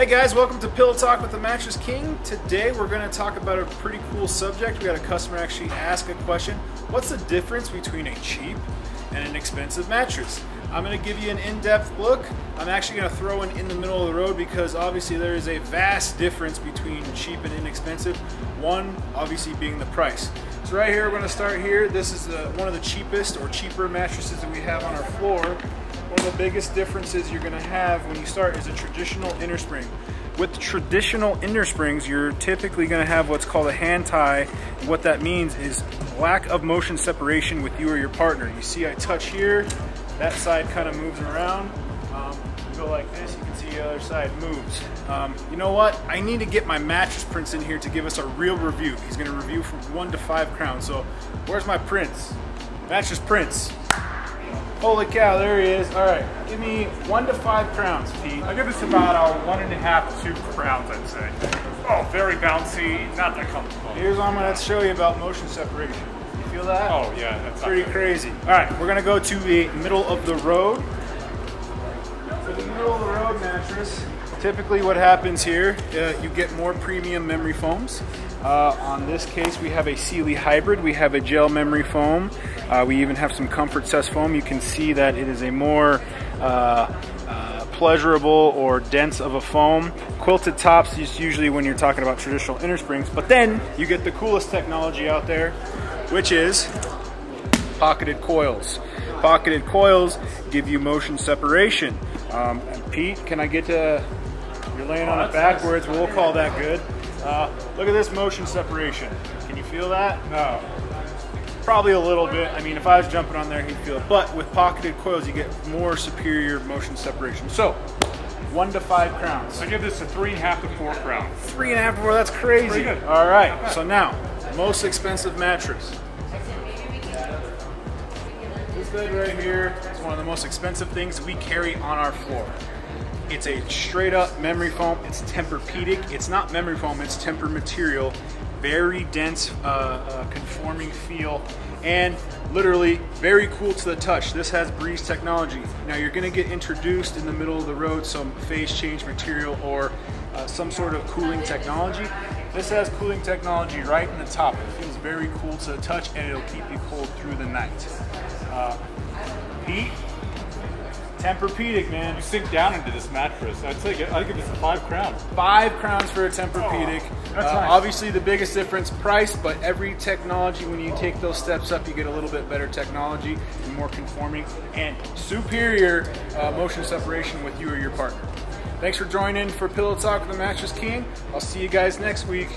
Hey guys, welcome to Pillow Talk with the Mattress King. Today we're going to talk about a pretty cool subject. We had a customer actually ask a question. What's the difference between a cheap and an expensive mattress? I'm going to give you an in-depth look. I'm actually going to throw in the middle of the road because obviously there is a vast difference between cheap and inexpensive. One obviously being the price. So right here we're going to start here. This is one of the cheapest or cheaper mattresses that we have on our floor. One of the biggest differences you're going to have when you start is a traditional inner spring. With traditional inner springs, you're typically going to have what's called a hand tie. What that means is lack of motion separation with you or your partner. You see I touch here, that side kind of moves around. You go like this, you can see the other side moves. You know what? I need to get my mattress Prince in here to give us a real review. He's going to review from 1 to 5 crowns. So where's my Prince? Mattress Prince. Holy cow, there he is. All right, give me 1 to 5 crowns, Pete. I'll give this about a 1.5 to 2 crowns, I'd say. Oh, very bouncy, not that comfortable. Here's what I'm gonna show you about motion separation. You feel that? Oh yeah, that's pretty crazy. All right, we're gonna go to the middle of the road. For the middle of the road mattress, typically what happens here, you get more premium memory foams. On this case, we have a Sealy hybrid. We have a gel memory foam. We even have some Comfort Cess foam. You can see that it is a more pleasurable or dense of a foam. Quilted tops is usually when you're talking about traditional inner springs, but then you get the coolest technology out there, which is pocketed coils. Pocketed coils give you motion separation. And Pete, can I get to, you're laying on it backwards, nice. We'll call that good. Look at this motion separation. Can you feel that? No. Probably a little bit. I mean, if I was jumping on there, he'd feel it. But with pocketed coils, you get more superior motion separation. So, 1 to 5 crowns. I give this a 3.5 to 4 crowns. 3.5 to 4, that's crazy. Pretty good. All right, so now, most expensive mattress. This bed right here is one of the most expensive things we carry on our floor. It's a straight up memory foam. It's TempurPedic. It's not memory foam, it's Tempur material. Very dense, conforming feel, and literally very cool to the touch. This has breeze technology. Now you're gonna get introduced in the middle of the road some phase change material or some sort of cooling technology. This has cooling technology right in the top. It feels very cool to the touch and it'll keep you cold through the night. Pete? TempurPedic, man. You sink down into this mattress. I'd give this a 5 crowns. 5 crowns for a TempurPedic. That's nice. Obviously the biggest difference, price, but every technology, when you take those steps up, you get a little bit better technology and more conforming and superior motion separation with you or your partner. Thanks for joining for Pillow Talk with the Mattress King. I'll see you guys next week.